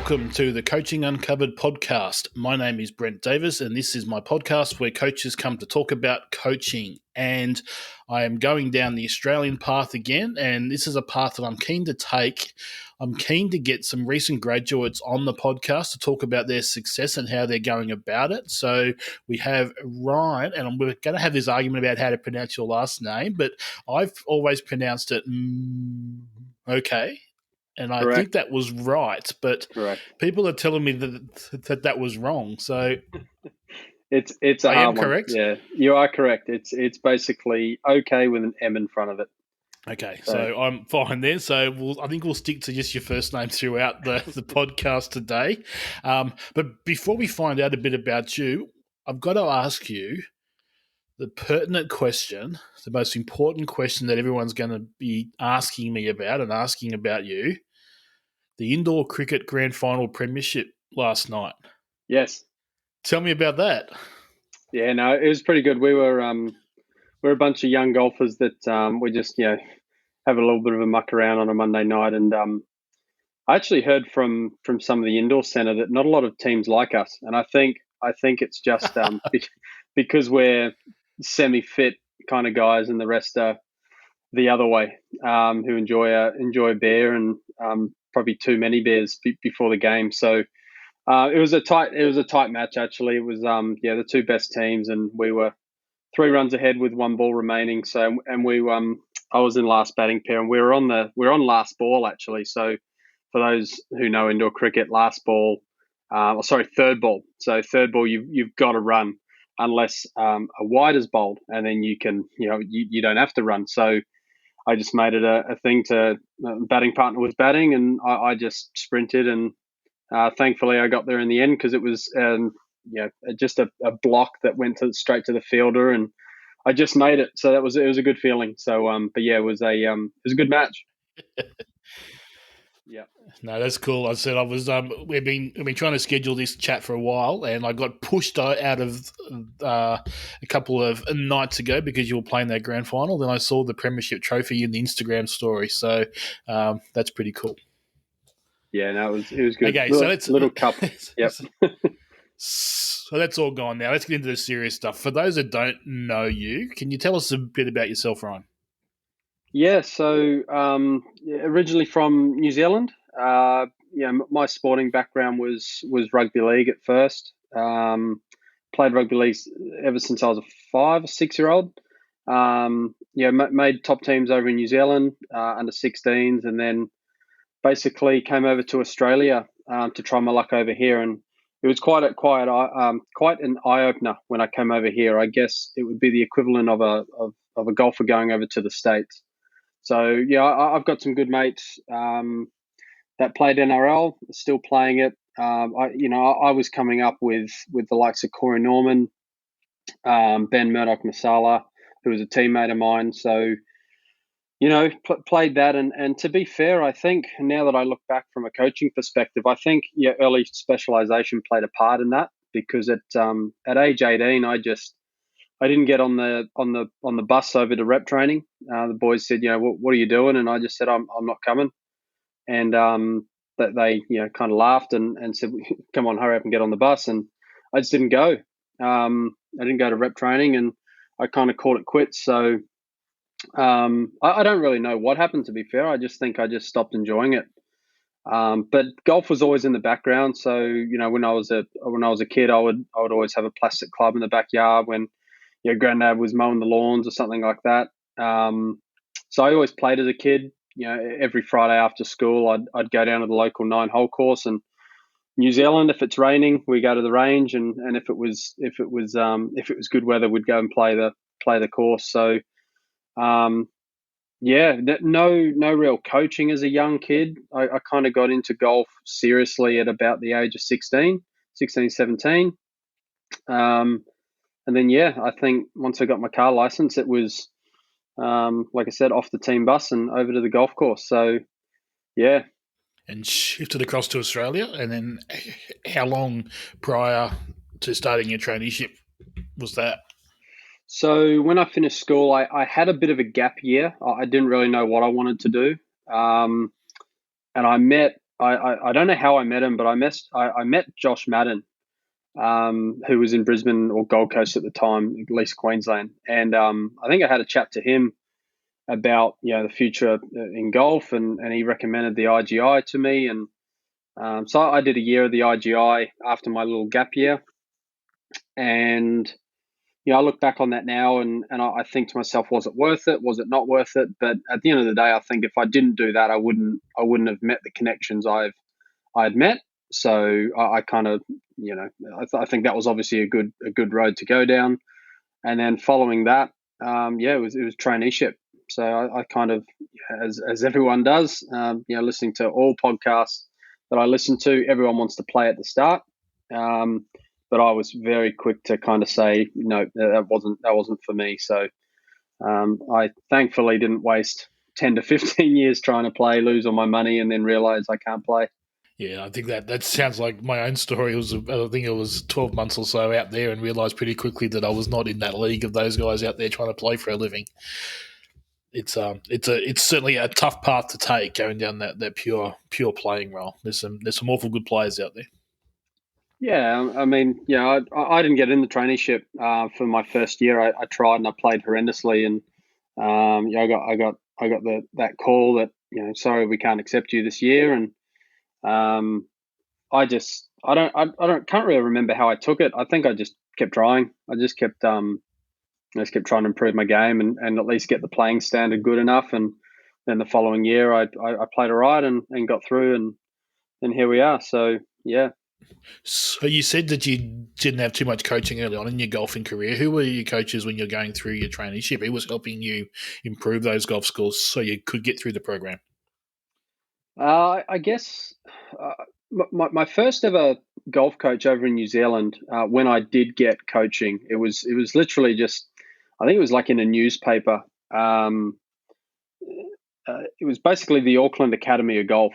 welcome to the Coaching Uncovered podcast. My name is Brent Davis, and this is my podcast where coaches come to talk about coaching. And I am going down the Australian path again, and this is a path that I'm keen to take. I'm keen to get some recent graduates on the podcast to talk about their success and how they're going about it. So we have Ryan, and we're going to have this argument about how to pronounce your last name, but I've always pronounced it okay. And I Correct. think that was right, but Correct. people are telling me that was wrong. So it's a I hard am one. correct. Yeah, you are correct. It's basically okay with an M in front of it. Okay, so I'm fine there. So I think we'll stick to just your first name throughout the podcast today. But before we find out a bit about you, I've got to ask you the pertinent question, the most important question that everyone's going to be asking me about and asking about you. The indoor cricket grand final premiership last night. Yes. Tell me about that. Yeah, no, it was pretty good. We're a bunch of young golfers that we just have a little bit of a muck around on a Monday night, and I actually heard from some of the indoor centre that not a lot of teams like us, and I think it's just because we're semi-fit kind of guys, and the rest are the other way, who enjoy a beer and probably too many beers before the game. So it was a tight match actually. It was the two best teams, and we were 3 runs ahead with 1 ball remaining. So I was in last batting pair, and we were on last ball actually. So for those who know indoor cricket, third ball. So third ball, you've got to run unless a wide is bowled, and then you can you don't have to run. So I just made it a thing to batting partner was batting, and I just sprinted, and thankfully I got there in the end because it was just a block that went straight to the fielder, and I just made it. So it was a good feeling. So but yeah, it was a good match. Yeah. No, that's cool. I said we've been trying to schedule this chat for a while, and I got pushed out of a couple of nights ago because you were playing that grand final. Then I saw the premiership trophy in the Instagram story, so that's pretty cool. Yeah, no, it was good. Okay, little cup. Yep. So that's all gone now. Let's get into the serious stuff. For those that don't know you, can you tell us a bit about yourself, Ryan? Yeah, so originally from New Zealand. My sporting background was rugby league at first. Played rugby league ever since I was a 5 or 6 year old. Made top teams over in New Zealand under 16s, and then basically came over to Australia to try my luck over here, and it was quite an eye opener when I came over here. I guess it would be the equivalent of a golfer going over to the States. So yeah, I've got some good mates that played NRL, still playing it. I was coming up with the likes of Corey Norman, Ben Murdoch-Masala, who was a teammate of mine. So played that, and to be fair, I think now that I look back from a coaching perspective, I think early specialization played a part in that, because at age 18, I didn't get on the bus over to rep training. The boys said, what are you doing? And I just said, I'm not coming. And that they kind of laughed and said, come on, hurry up and get on the bus. And I just didn't go. I didn't go to rep training, and I kind of called it quits. So I don't really know what happened, to be fair. I just think I just stopped enjoying it. But golf was always in the background. So when I was a kid, I would always have a plastic club in the backyard when granddad was mowing the lawns or something like that. So I always played as a kid. Every Friday after school, I'd go down to the local 9-hole course. And New Zealand, if it's raining, we go to the range, and if it was good weather, we'd go and play the course. So no real coaching as a young kid. I kind of got into golf seriously at about the age of 16, 17. And then, I think once I got my car license, it was, like I said, off the team bus and over to the golf course. So, yeah. And shifted across to Australia. And then how long prior to starting your traineeship was that? So when I finished school, I had a bit of a gap year. I didn't really know what I wanted to do. And I met I don't know how I met him, but I met Josh Madden, who was in Brisbane or Gold Coast at the time, at least Queensland, and I think I had a chat to him about the future in golf, and he recommended the IGI to me, and so I did a year of the IGI after my little gap year, and I look back on that now, and I think to myself, was it worth it? Was it not worth it? But at the end of the day, I think if I didn't do that, I wouldn't have met the connections I'd met. So I kind of, I think that was obviously a good road to go down. And then following that, it was traineeship. So I kind of, as everyone does, listening to all podcasts that I listen to, everyone wants to play at the start. But I was very quick to kind of say, no, that wasn't for me. So I thankfully didn't waste 10 to 15 years trying to play, lose all my money, and then realize I can't play. Yeah, I think that sounds like my own story. I think it was 12 months or so out there, and realised pretty quickly that I was not in that league of those guys out there trying to play for a living. It's certainly a tough path to take, going down that pure playing role. There's some awful good players out there. Yeah, I mean, I didn't get in the traineeship for my first year. I tried and I played horrendously, and I got that call that sorry, we can't accept you this year, and I can't really remember how I took it. I think I just kept trying. I just kept trying to improve my game and at least get the playing standard good enough. And then the following year, I played all right and got through, and here we are. So yeah. So you said that you didn't have too much coaching early on in your golfing career. Who were your coaches when you're going through your traineeship? Who was helping you improve those golf skills so you could get through the program? I guess my first ever golf coach over in New Zealand, when I did get coaching, it was literally just, I think it was like in a newspaper. It was basically the Auckland Academy of Golf.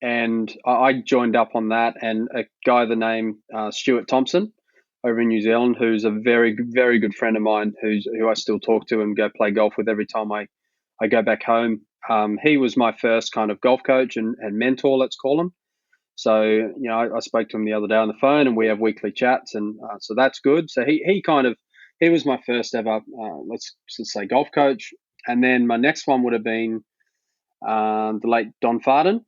And I joined up on that, and a guy the name Stuart Thompson over in New Zealand, who's a very, very good friend of mine, who I still talk to and go play golf with every time I go back home. He was my first kind of golf coach and mentor, let's call him. So, I spoke to him the other day on the phone, and we have weekly chats, and so that's good. So he was my first ever, let's just say, golf coach. And then my next one would have been the late Don Farden.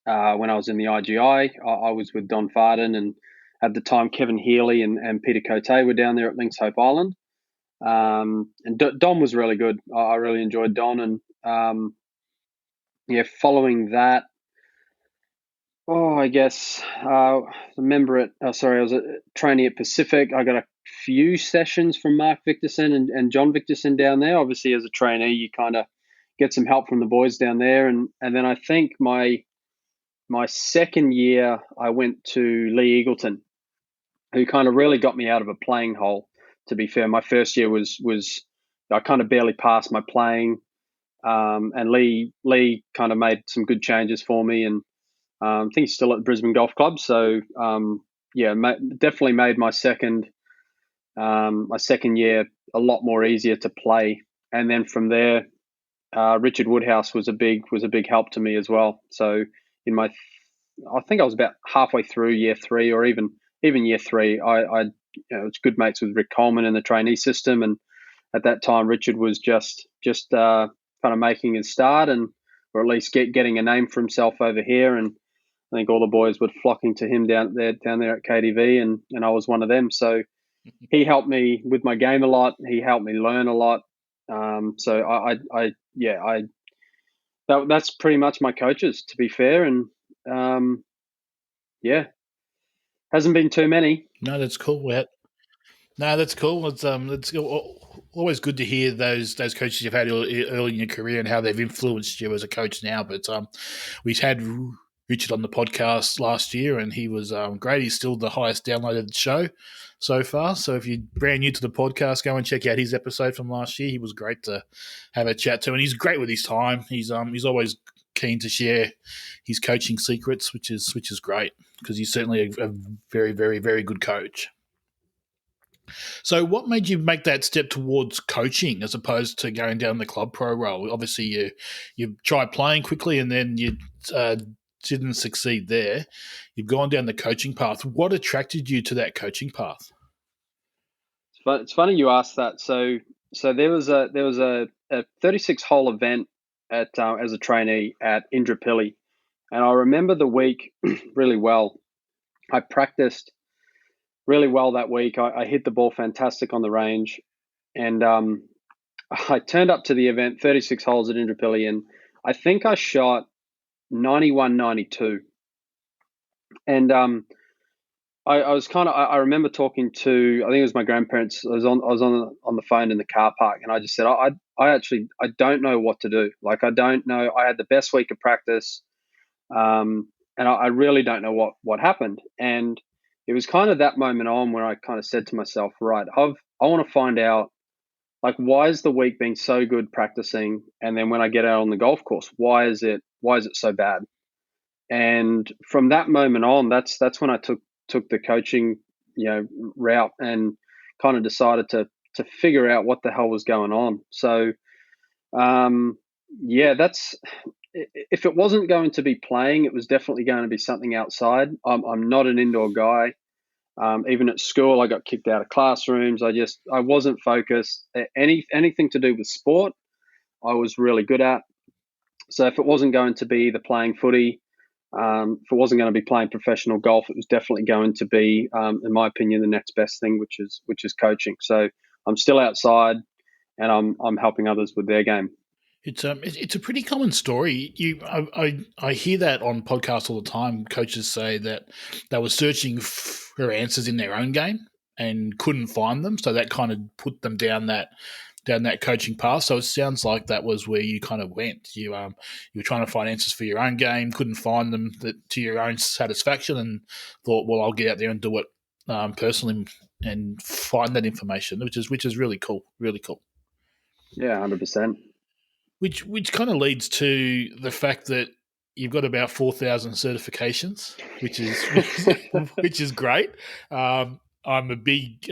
When I was in the IGI, I was with Don Farden, and at the time Kevin Healy and Peter Cote were down there at Lynx Hope Island. And Don was really good. I really enjoyed Don, and following that, I guess I was a trainee at Pacific. I got a few sessions from Mark Victorson and John Victorson down there. Obviously, as a trainee, you kind of get some help from the boys down there, and then I think my second year I went to Lee Eagleton, who kind of really got me out of a playing hole. To be fair, my first year was I kind of barely passed my playing, and Lee kind of made some good changes for me, and I think he's still at the Brisbane Golf Club. So definitely made my second year a lot more easier to play. And then from there, Richard Woodhouse was a big help to me as well. So I think I was about halfway through year three, or even year three. I was good mates with Rick Coleman in the trainee system, and at that time Richard was just kind of making his start, or at least getting a name for himself over here. And I think all the boys were flocking to him down there at KDV, and I was one of them. So he helped me with my game a lot. He helped me learn a lot. So that's pretty much my coaches, to be fair. And hasn't been too many. No, that's cool. No, that's cool. It's always good to hear those coaches you've had early in your career and how they've influenced you as a coach now. But we've had Richard on the podcast last year, and he was great. He's still the highest downloaded show so far. So if you're brand new to the podcast, go and check out his episode from last year. He was great to have a chat to, and he's great with his time. He's always keen to share his coaching secrets, which is great, because he's certainly a very, very, very good coach. So, what made you make that step towards coaching as opposed to going down the club pro role? Obviously, you tried playing quickly and then you uh, didn't succeed there. You've gone down the coaching path. What attracted you to that coaching path? It's funny you asked that. So there was a 36 hole event at as a trainee at Indooroopilly, and I remember the week really well. I practiced really well that week. I hit the ball fantastic on the range, and I turned up to the event, 36 holes at Indooroopilly, and I think I shot 91, 92. And I was kind of I remember talking to, I think it was my grandparents. I was on the phone in the car park, and I just said I don't know what to do. Like, I don't know. I had the best week of practice, and I really don't know what happened. And it was kind of that moment on where I kind of said to myself, right, I want to find out, like, why is the week been so good practicing, and then when I get out on the golf course, why is it so bad? And from that moment on, that's when I took the coaching, route, and kind of decided to figure out what the hell was going on. So yeah, that's, if it wasn't going to be playing, it was definitely going to be something outside. I'm not an indoor guy. Even at school, I got kicked out of classrooms. I wasn't focused. Anything to do with sport, I was really good at. So if it wasn't going to be either playing footy, if it wasn't going to be playing professional golf, it was definitely going to be, in my opinion, the next best thing, which is coaching. So I'm still outside, and I'm helping others with their game. It's a pretty common story. I hear that on podcasts all the time. Coaches say that they were searching for answers in their own game and couldn't find them, so that kind of put them down that coaching path. So it sounds like that was where you kind of went. You were trying to find answers for your own game, couldn't find them to your own satisfaction, and thought, well, I'll get out there and do it personally and find that information, which is really cool, really cool. Yeah, 100%. Which kind of leads to the fact that you've got about 4,000 certifications, which is great. I'm a big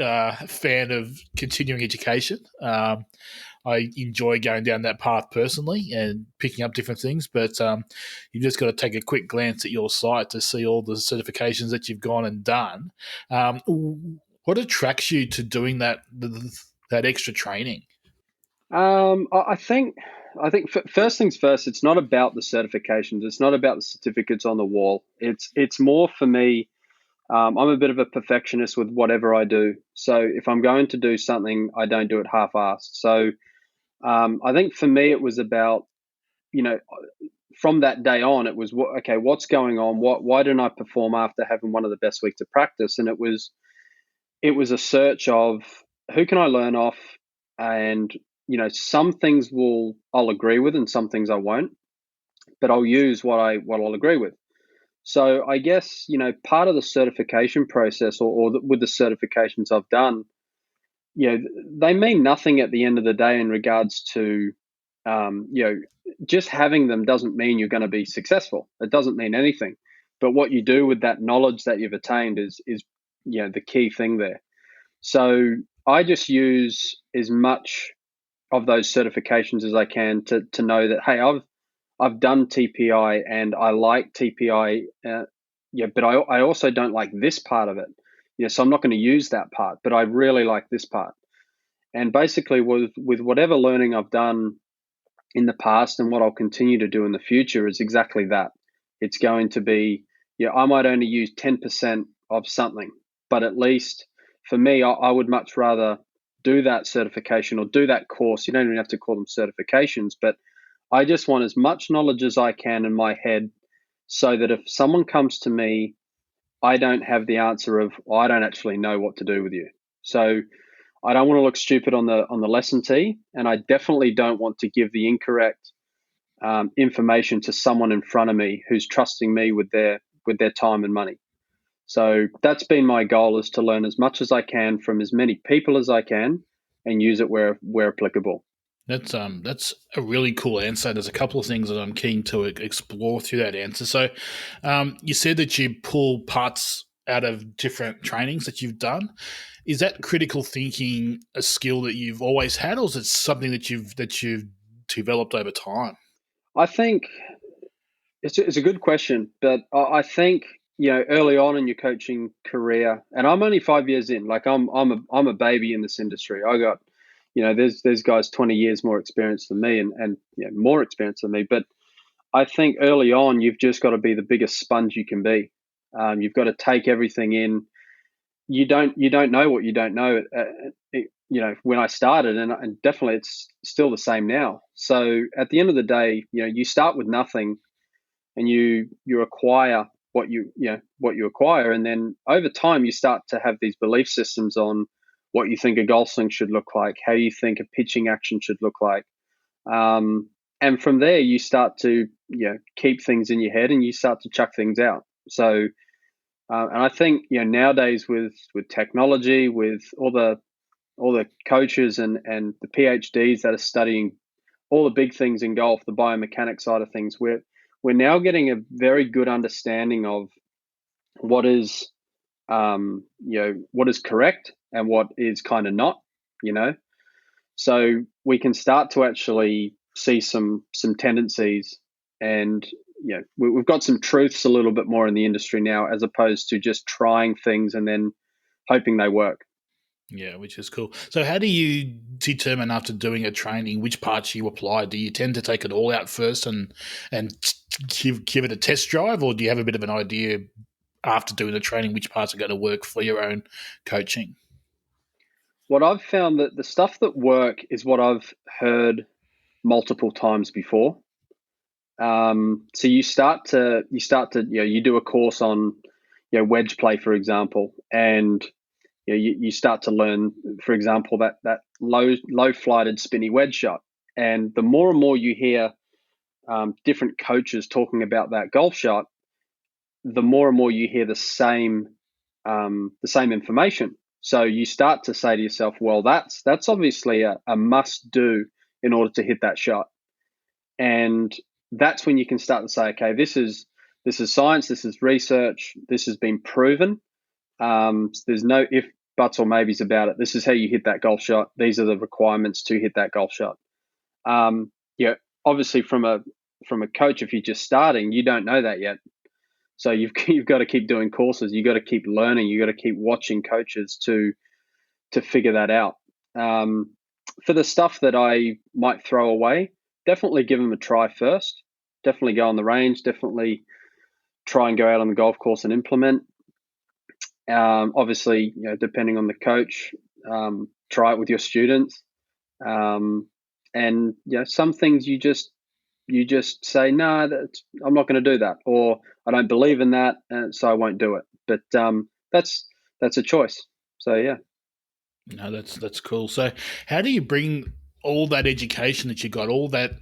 fan of continuing education. I enjoy going down that path personally and picking up different things, but you've just got to take a quick glance at your site to see all the certifications that you've gone and done. What attracts you to doing that extra training? I think first things first. It's not about the certifications. It's not about the certificates on the wall. It's more for me. I'm a bit of a perfectionist with whatever I do. So if I'm going to do something, I don't do it half-assed. So I think for me, it was about, you know from that day on, it was, okay, what's going on? Why didn't I perform after having one of the best weeks of practice? And it was a search of, who can I learn off, and some things I'll agree with, and some things I won't, but I'll use what I'll agree with. So I guess, part of the certification process, with the certifications I've done, they mean nothing at the end of the day in regards to, just having them doesn't mean you're going to be successful. It doesn't mean anything. But what you do with that knowledge that you've attained is the key thing there. So I just use as much of those certifications as I can to know that, hey, I've done TPI and I like TPI, but I also don't like this part of it. So I'm not going to use that part, but I really like this part. And basically, with whatever learning I've done in the past and what I'll continue to do in the future, is exactly that. It's going to be, I might only use 10% of something, but at least for me, I would much rather do that certification or do that course. You don't even have to call them certifications, but I just want as much knowledge as I can in my head, so that if someone comes to me, I don't have the answer of, oh, I don't actually know what to do with you. So I don't want to look stupid on the lesson tee, and I definitely don't want to give the incorrect information to someone in front of me who's trusting me with their time and money. So that's been my goal, is to learn as much as I can from as many people as I can, and use it where applicable. That's a really cool answer. There's a couple of things that I'm keen to explore through that answer. So, you said that you pull parts out of different trainings that you've done. Is that critical thinking a skill that you've always had, or is it something that you've developed over time? I think it's a good question, but I think early on in your coaching career, and I'm only 5 years in. Like I'm a baby in this industry. I got there's guys 20 years more experience than me, and more experience than me. But I think early on you've just got to be the biggest sponge you can be. You've got to take everything in. You don't know what you don't know. When I started, and definitely it's still the same now. So at the end of the day, you start with nothing, and you acquire what you acquire, and then over time you start to have these belief systems on what you think a golf swing should look like, how you think a pitching action should look like, and from there you start to keep things in your head and you start to chuck things out. So and I think nowadays with technology, with all the coaches and the PhDs that are studying all the big things in golf, the biomechanics side of things, we're now getting a very good understanding of what is what is correct and what is kind of not, so we can start to actually see some tendencies, and we've got some truths a little bit more in the industry now, as opposed to just trying things and then hoping they work. Yeah, which is cool. So, how do you determine after doing a training which parts you apply? Do you tend to take it all out first and give it a test drive, or do you have a bit of an idea after doing the training which parts are going to work for your own coaching? What I've found, that the stuff that work is what I've heard multiple times before. So you do a course on wedge play, for example, and you start to learn, for example, that low flighted spinny wedge shot. And the more and more you hear different coaches talking about that golf shot, the more and more you hear the same information. So you start to say to yourself, well, that's obviously a must do in order to hit that shot. And that's when you can start to say, okay, this is science, this is research, this has been proven. There's no if, buts, or maybes about it. This is how you hit that golf shot. These are the requirements to hit that golf shot. Obviously, from a coach, if you're just starting, you don't know that yet. So you've got to keep doing courses. You've got to keep learning. You've got to keep watching coaches to figure that out. For the stuff that I might throw away, definitely give them a try first. Definitely go on the range. Definitely try and go out on the golf course and implement. Obviously, depending on the coach, try it with your students. And some things you just say, no, I'm not going to do that, or I don't believe in that, so I won't do it. But that's a choice. So yeah. No, that's cool. So, how do you bring all that education that you got, all that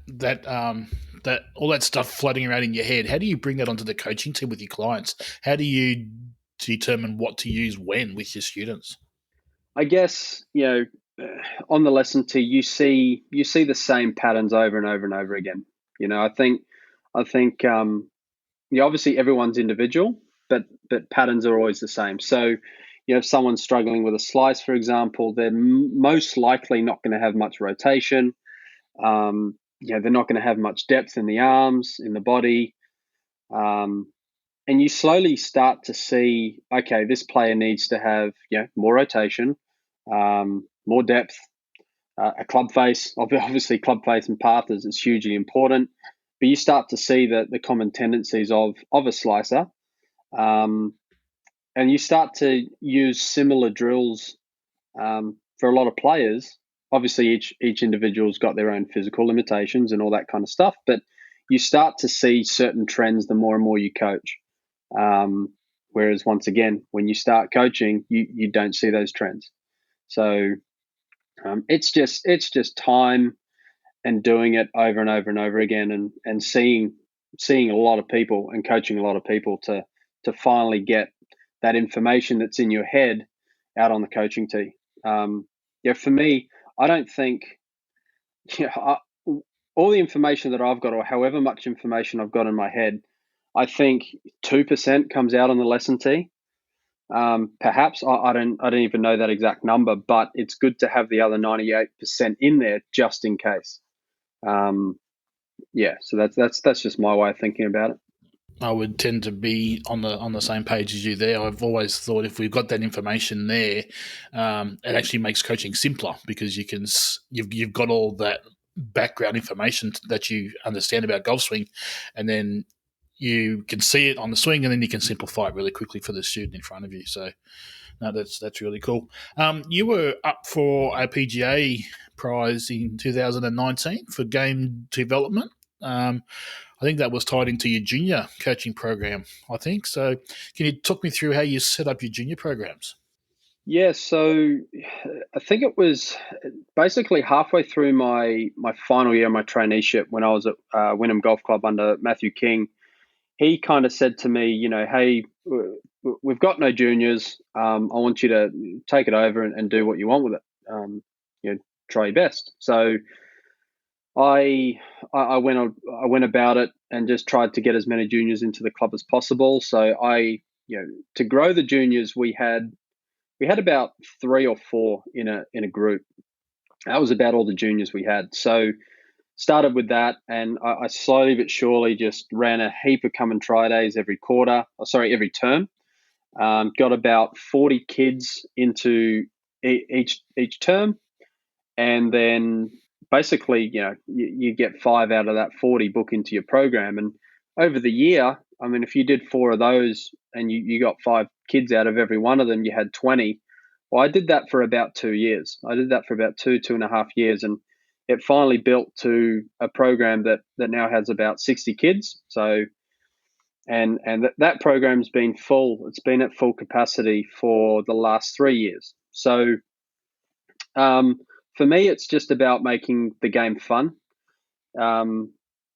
stuff floating around in your head? How do you bring that onto the coaching team with your clients? How do you determine what to use when with your students? I guess on the lesson tee, you see the same patterns over and over and over again. I think obviously everyone's individual, but patterns are always the same. So if someone's struggling with a slice, for example, they're most likely not going to have much rotation. They're not going to have much depth in the arms, in the body. And you slowly start to see, okay, this player needs to have more rotation, more depth, a club face. Obviously, club face and path is hugely important. But you start to see the common tendencies of a slicer, and you start to use similar drills for a lot of players. Obviously, each individual's got their own physical limitations and all that kind of stuff, but you start to see certain trends the more and more you coach. Whereas once again, when you start coaching, you don't see those trends. So it's just time and doing it over and over and over again, and seeing a lot of people and coaching a lot of people to finally get that information that's in your head out on the coaching tee. For me, I don't think all the information that I've got, or however much information I've got in my head, I think 2% comes out on the lesson tee. Perhaps I don't even know that exact number, but it's good to have the other 98% in there just in case. So that's just my way of thinking about it. I would tend to be on the same page as you there. I've always thought if we've got that information there, it actually makes coaching simpler because you've got all that background information that you understand about golf swing, and then you can see it on the swing, and then you can simplify it really quickly for the student in front of you. So, no, that's really cool. You were up for a PGA prize in 2019 for game development. I think that was tied into your junior coaching program, I think. So can you talk me through how you set up your junior programs? Yeah, so I think it was basically halfway through my final year of my traineeship when I was at Wynnum Golf Club under Matthew King. He kind of said to me, hey, we've got no juniors. I want you to take it over and do what you want with it. Try your best. So I went about it and just tried to get as many juniors into the club as possible. So to grow the juniors, we had about 3 or 4 in a group. That was about all the juniors we had. So started with that, and I slowly but surely just ran a heap of come and try days every every term. Got about 40 kids into each term, and then basically, you get 5 out of that 40 book into your program. And over the year, I mean, if you did 4 of those and you got 5 kids out of every one of them, you had 20. Well, I did that for about 2 years. I did that for about 2.5 years, and it finally built to a program that now has about 60 kids. So, and that program's been full. It's been at full capacity for the last 3 years. So, for me, it's just about making the game fun.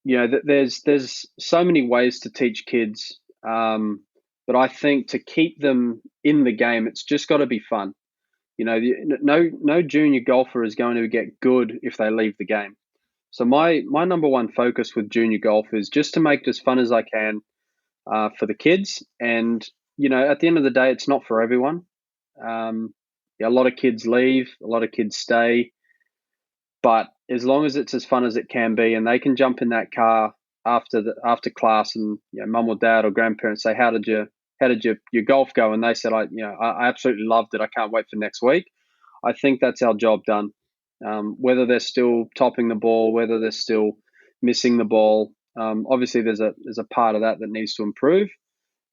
There's so many ways to teach kids, but I think to keep them in the game, it's just got to be fun. No junior golfer is going to get good if they leave the game. So my number one focus with junior golf is just to make it as fun as I can for the kids. And at the end of the day, it's not for everyone. A lot of kids leave, a lot of kids stay, but as long as it's as fun as it can be, and they can jump in that car after class, and mum or dad or grandparents say, "How did your golf go?" And they said, I absolutely loved it. I can't wait for next week." I think that's our job done. Whether they're still topping the ball, whether they're still missing the ball, obviously there's a part of that needs to improve.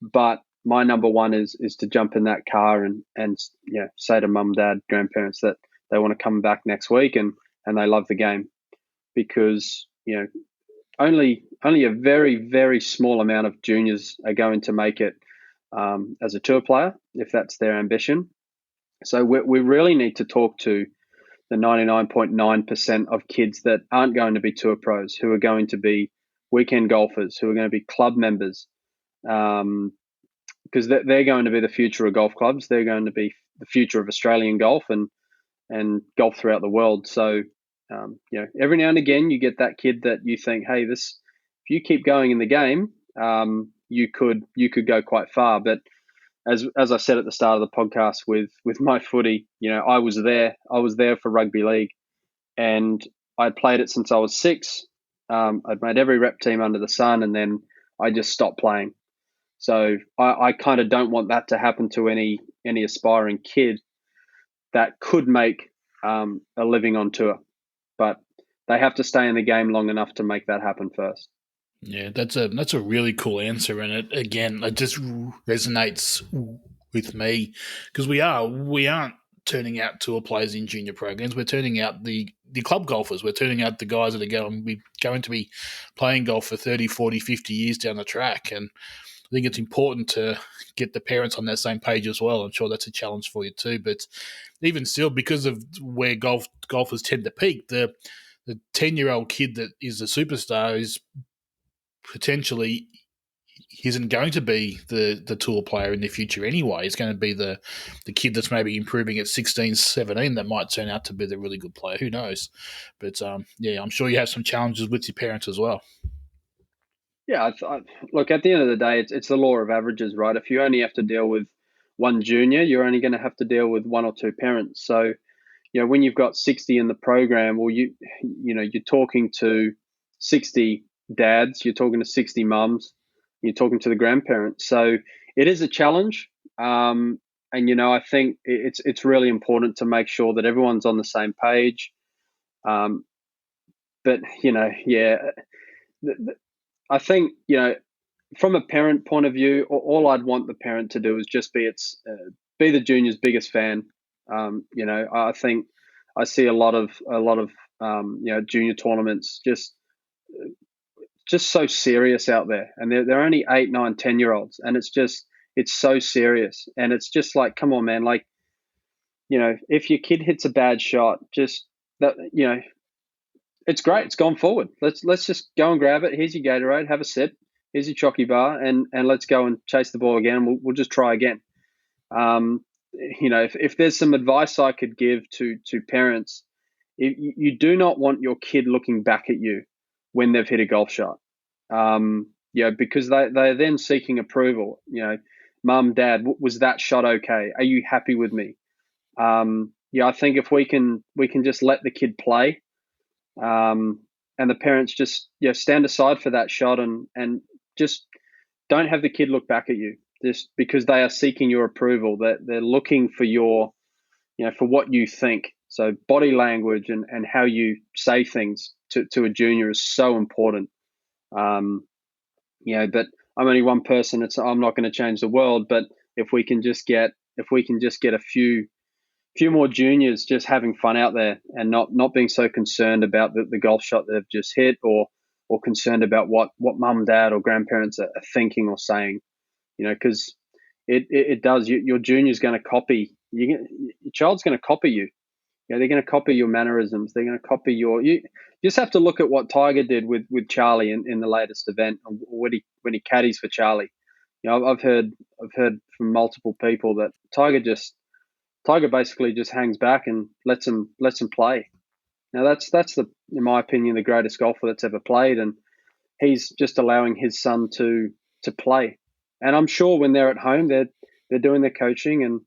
But my number one is to jump in that car and say to mum, dad, grandparents that they want to come back next week and they love the game, because only a very, very small amount of juniors are going to make it as a tour player if that's their ambition. So we really need to talk to the 99.9% of kids that aren't going to be tour pros, who are going to be weekend golfers, who are going to be club members, because they're going to be the future of golf clubs. They're going to be the future of Australian golf and golf throughout the world. So, every now and again you get that kid that you think, hey, if you keep going in the game, you could go quite far. But as I said at the start of the podcast with my footy, I was there for rugby league, and I'd played it since I was 6. I'd made every rep team under the sun, and then I just stopped playing. So I kind of don't want that to happen to any aspiring kid that could make a living on tour, but they have to stay in the game long enough to make that happen first. Yeah, that's a really cool answer, and it just resonates with me because we aren't turning out tour players in junior programs. We're turning out the club golfers. We're turning out the guys that are going to be playing golf for 30, 40, 50 years down the track. And I think it's important to get the parents on that same page as well. I'm sure that's a challenge for you too. But even still, because of where golfers tend to peak, the 10-year-old kid that is a superstar is potentially isn't going to be the tour player in the future anyway. It's going to be the kid that's maybe improving at 16, 17 that might turn out to be the really good player. Who knows? But I'm sure you have some challenges with your parents as well. Yeah, look, at the end of the day, it's the law of averages, right? If you only have to deal with one junior, you're only going to have to deal with one or two parents. So, when you've got 60 in the program, or you're talking to 60 dads, you're talking to 60 mums, you're talking to the grandparents. So it is a challenge. And I think it's really important to make sure that everyone's on the same page. But I think from a parent point of view, all I'd want the parent to do is just be the junior's biggest fan. I think I see a lot of junior tournaments just so serious out there, and they're only 8, 9, 10-year-olds, and it's so serious, and it's just like, come on, man, like, if your kid hits a bad shot, just that, it's great, it's gone forward. Let's just go and grab it. Here's your Gatorade, have a sip. Here's your chocky bar, and let's go and chase the ball again. We'll just try again. If there's some advice I could give to parents, you do not want your kid looking back at you when they've hit a golf shot. Because they're then seeking approval. Mum, Dad, was that shot okay? Are you happy with me? I think if we can just let the kid play, and the parents just stand aside for that shot, and just don't have the kid look back at you, just because they are seeking your approval. That they're looking for for what you think. So body language and how you say things to a junior is so important. But I'm only one person. I'm not going to change the world. But if we can just get a few more juniors just having fun out there, and not being so concerned about the golf shot that they've just hit, or concerned about what mum, dad, or grandparents are thinking or saying, because it does. Your junior's going to copy you. Your child's going to copy you. They're going to copy your mannerisms. They're going to copy you just have to look at what Tiger did with Charlie in the latest event, when he caddies for Charlie. I've heard from multiple people that Tiger basically just hangs back and lets him play. Now that's in my opinion, the greatest golfer that's ever played, and he's just allowing his son to play. And I'm sure when they're at home, they're doing their coaching, and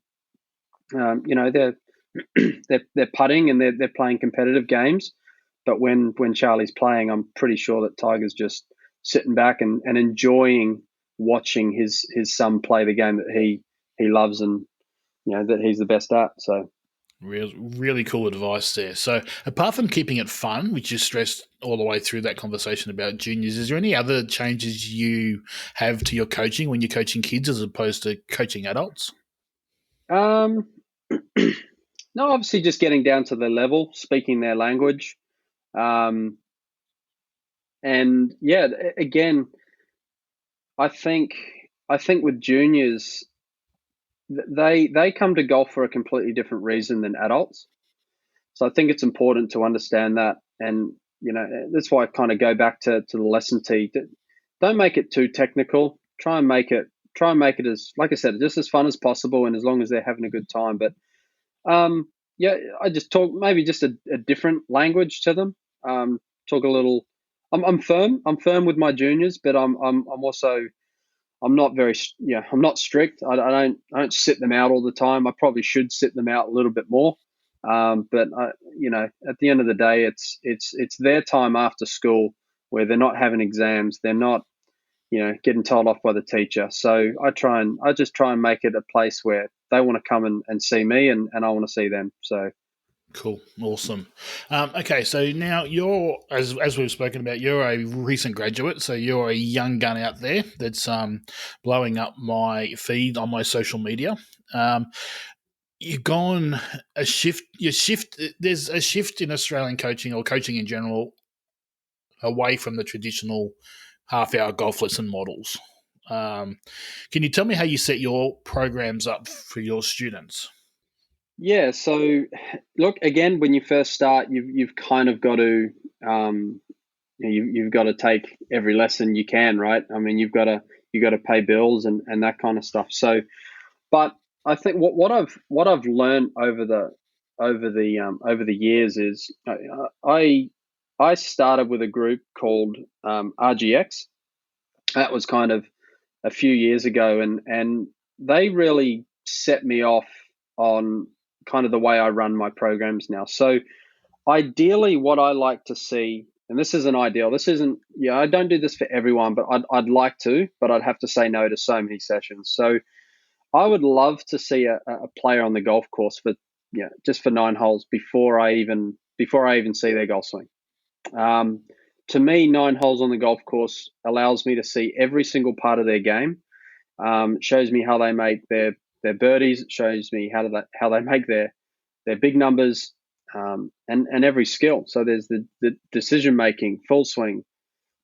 they're putting, and they're playing competitive games. But when Charlie's playing, I'm pretty sure that Tiger's just sitting back and enjoying watching his son play the game that he loves, and that he's the best at. So really cool advice there. So apart from keeping it fun, which you stressed all the way through that conversation about juniors, is there any other changes you have to your coaching when you're coaching kids as opposed to coaching adults? No, obviously just getting down to the level, speaking their language. And again, I think with juniors, they come to golf for a completely different reason than adults. So I think it's important to understand that, and that's why I kind of go back to the lesson tee. Don't make it too technical. Try and make it as, like I said, just as fun as possible, and as long as they're having a good time. But I just talk maybe just a different language to them. Talk a little. I'm firm. I'm firm with my juniors, but I'm also, I'm not very, I'm not strict. I don't sit them out all the time. I probably should sit them out a little bit more. But at the end of the day, it's their time after school where they're not having exams. They're not, getting told off by the teacher. So I just try and make it a place where they want to come and see me, and I want to see them. So. Cool. Awesome. Okay, so now you're, as we've spoken about, you're a recent graduate, so you're a young gun out there that's blowing up my feed on my social media. You've gone a shift. There's a shift in Australian coaching, or coaching in general, away from the traditional half-hour golf lesson models. Can you tell me how you set your programs up for your students? Yeah. So, look, again, when you first start, you've kind of got to you've got to take every lesson you can, right? I mean, you got to pay bills and that kind of stuff. So, but I think what I've learned over the years is I started with a group called RGX. That was kind of a few years ago, and they really set me off on kind of the way I run my programs now. So ideally, what I like to see, and this isn't ideal. This isn't, I don't do this for everyone, but I'd like to, but I'd have to say no to so many sessions. So I would love to see a player on the golf course for, just for 9 holes before I even see their golf swing. To me, 9 holes on the golf course allows me to see every single part of their game. It shows me how they make their birdies. It shows me how they make their big numbers, and every skill. So there's the decision making, full swing,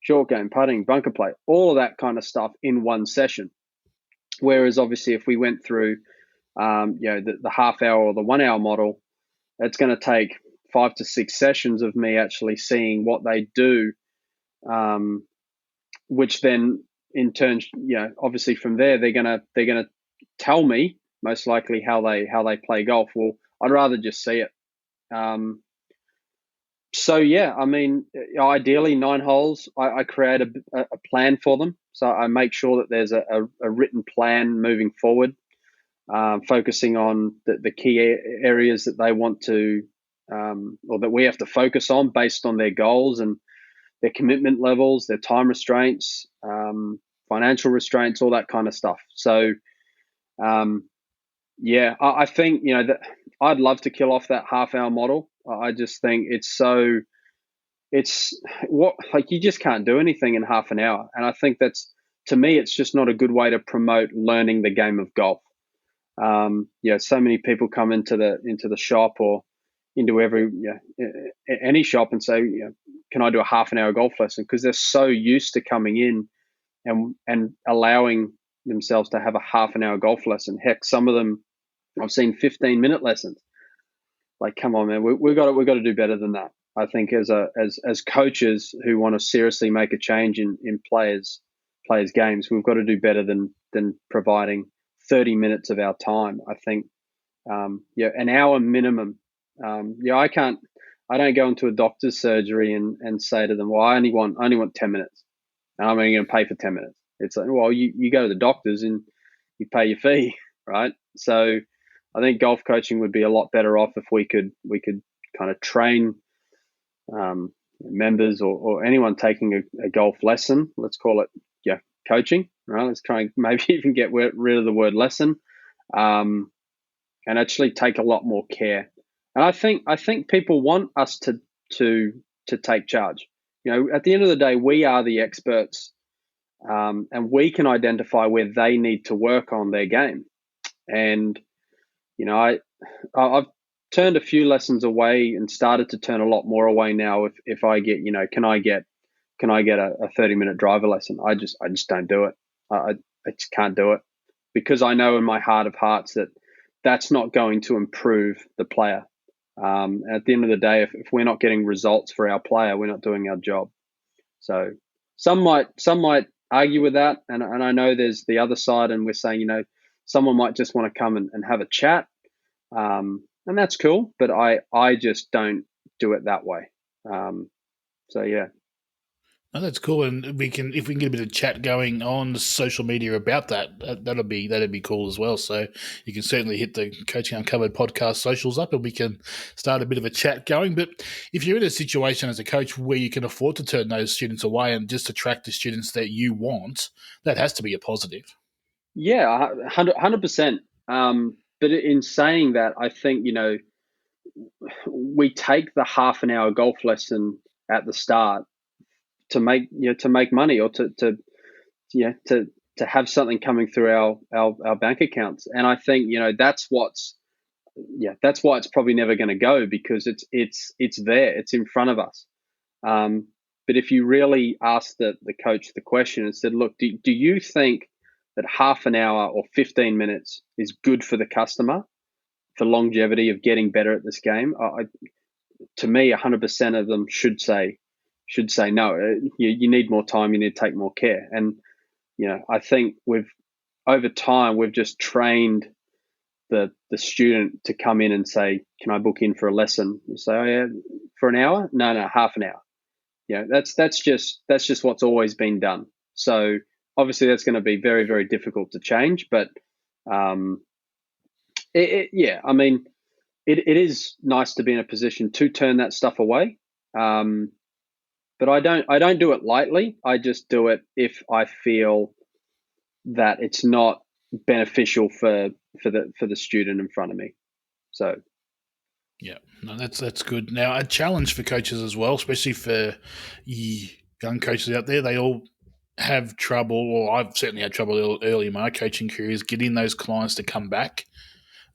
short game, putting, bunker play, all of that kind of stuff in one session. Whereas obviously, if we went through, the half hour or the 1 hour model, it's going to take 5 to 6 sessions of me actually seeing what they do, which then in turn, obviously from there they're gonna tell me most likely how they play golf. Well, I'd rather just see it. So yeah, I mean, ideally 9 holes. I create a plan for them, so I make sure that there's a written plan moving forward, focusing on the key areas that they want to, or that we have to focus on based on their goals and their commitment levels, their time restraints, financial restraints, all that kind of stuff. So, I think, that I'd love to kill off that half-hour model. I just think you just can't do anything in half an hour. And I think to me, it's just not a good way to promote learning the game of golf. So many people come into the shop or into any shop and say, can I do a half an hour golf lesson? Because they're so used to coming in and allowing themselves to have a half an hour golf lesson. Heck, some of them I've seen 15-minute lessons. Like, come on, man, we've got to do better than that. I think as coaches who want to seriously make a change in players' games, we've got to do better than providing 30 minutes of our time. I think, an hour minimum. I don't go into a doctor's surgery and say to them, well, I only want 10 minutes and I'm only going to pay for 10 minutes. It's like, well, you go to the doctors and you pay your fee, right? So I think golf coaching would be a lot better off if we could kind of train members or anyone taking a golf lesson. Let's call it coaching, right? Let's try and maybe even get rid of the word lesson, and actually take a lot more care. And I think people want us to take charge. At the end of the day, we are the experts, and we can identify where they need to work on their game. And I've turned a few lessons away and started to turn a lot more away now. If I get, can I get a 30-minute driver lesson? I just don't do it. I just can't do it, because I know in my heart of hearts that that's not going to improve the player. At the end of the day, if we're not getting results for our player, we're not doing our job. So some might argue with that, and I know there's the other side, and we're saying, someone might just want to come and have a chat, and that's cool. But I just don't do it that way. So yeah. Oh, that's cool, and if we can get a bit of chat going on social media about that'd be cool as well. So you can certainly hit the Coaching Uncovered podcast socials up, and we can start a bit of a chat going. But if you're in a situation as a coach where you can afford to turn those students away and just attract the students that you want, that has to be a positive. Yeah, 100%. But in saying that, I think we take the half an hour golf lesson at the start to make money, or to have something coming through our bank accounts. And I think that's why it's probably never going to go, because it's there, it's in front of us. But if you really ask the coach the question and said, look, do you think that half an hour or 15 minutes is good for the customer for longevity of getting better at this game? To me, 100% of them should say no. You need more time. You need to take more care. And I think over time we've just trained the student to come in and say, can I book in for a lesson? You say, oh yeah, for an hour? No, half an hour. That's just what's always been done. So obviously that's going to be very, very difficult to change, but Yeah, I mean, it is nice to be in a position to turn that stuff away. But I don't do it lightly. I just do it if I feel that it's not beneficial for the student in front of me. So Yeah, no, that's good. Now, a challenge for coaches as well, especially for young coaches out there. They all have trouble, or I've certainly had trouble early in my coaching career, is getting those clients to come back,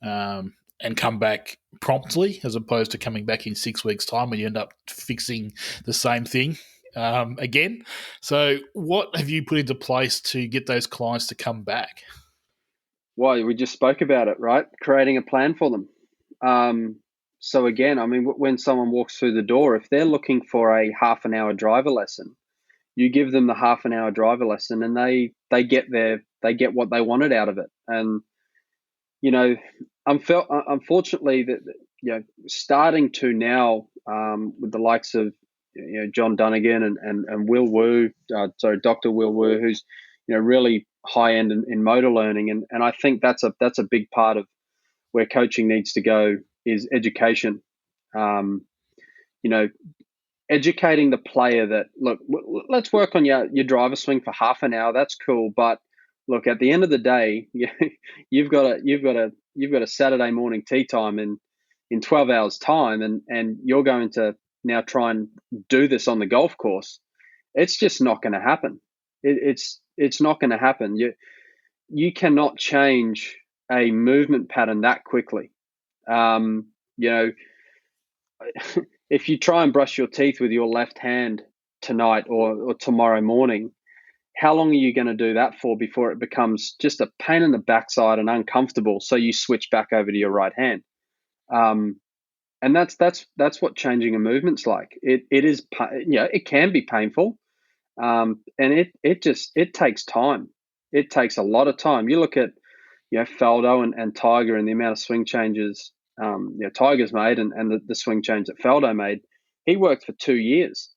and come back promptly, as opposed to coming back in 6 weeks' time when you end up fixing the same thing again. So, what have you put into place to get those clients to come back? well, we just spoke about it, right? Creating a plan for them. So again, I mean, when someone walks through the door, if they're looking for a half an hour driver lesson, you give them the half an hour driver lesson, and they get what they wanted out of it. And you know, unfortunately that starting to now with the likes of John Dunnigan and Will Wu, Dr. Will Wu, who's really high end in motor learning, and I think that's a big part of where coaching needs to go is education. Um, you know, educating the player that look, let's work on your driver swing for half an hour. That's cool, but look, at the end of the day, you've got a Saturday morning tea time in 12 hours time, and you're going to now try and do this on the golf course. It's just not going to happen. It's not going to happen. You cannot change a movement pattern that quickly. Um, you know, if you try and brush your teeth with your left hand tonight or tomorrow morning, how long are you going to do that for before it becomes just a pain in the backside and uncomfortable? So you switch back over to your right hand. And that's what changing a movement's like. It is, it can be painful, and it takes time. It takes a lot of time. You look at Faldo and Tiger and the amount of swing changes Tiger's made and the swing change that Faldo made. He worked for 2 years,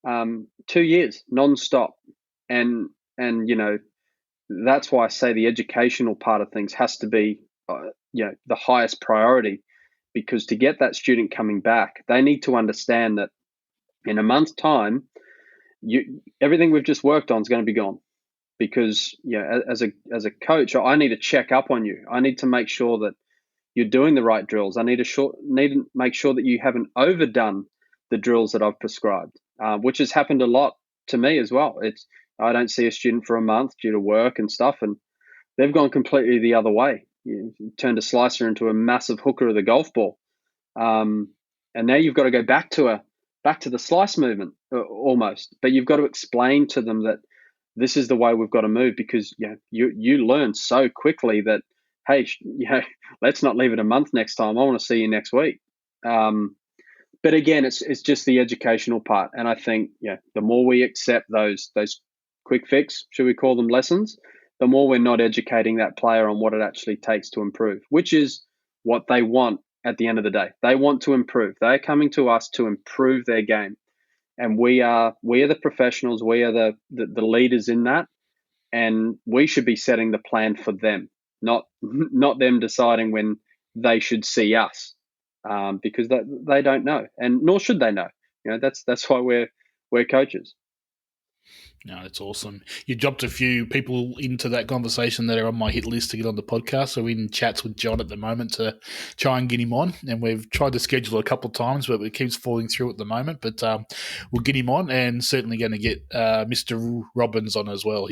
2 years non-stop, and that's why I say the educational part of things has to be the highest priority, because to get that student coming back, they need to understand that in a month's time, everything we've just worked on is going to be gone. Because as a coach, I need to check up on you. I need to make sure that you're doing the right drills. I need to make sure that you haven't overdone the drills that I've prescribed, which has happened a lot to me as well. I don't see a student for a month due to work and stuff, and they've gone completely the other way. You turned a slicer into a massive hooker of the golf ball, and now you've got to go back to the slice movement almost. But you've got to explain to them that this is the way we've got to move, because you learn so quickly that, hey, let's not leave it a month next time. I want to see you next week. But again, it's just the educational part, and I think the more we accept those quick fix, should we call them, lessons, the more we're not educating that player on what it actually takes to improve, which is what they want at the end of the day. They want to improve. They're coming to us to improve their game, and we are the professionals. We are the leaders in that, and we should be setting the plan for them, not them deciding when they should see us, because they don't know, and nor should they know. That's why we're coaches. No, that's awesome. You dropped a few people into that conversation that are on my hit list to get on the podcast. So we're in chats with John at the moment to try and get him on. And we've tried to schedule a couple of times, but it keeps falling through at the moment. But we'll get him on, and certainly going to get Mr. Robbins on as well.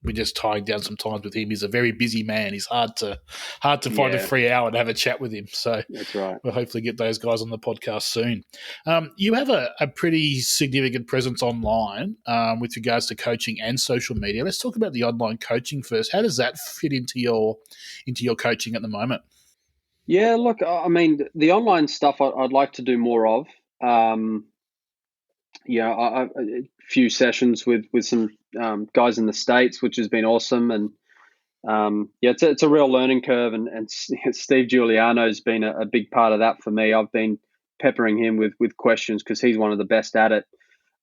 We're just tying down some times with him. He's a very busy man. He's hard to find a free hour to have a chat with him. So that's right. We'll hopefully get those guys on the podcast soon. You have a pretty significant presence online with regards to coaching and social media. Let's talk about the online coaching first. How does that fit into your coaching at the moment? Yeah, look, I mean, the online stuff I'd like to do more of. A few sessions with some guys in the States, which has been awesome. And it's a real learning curve. And Steve Giuliano's been a big part of that for me. I've been peppering him with questions because he's one of the best at it.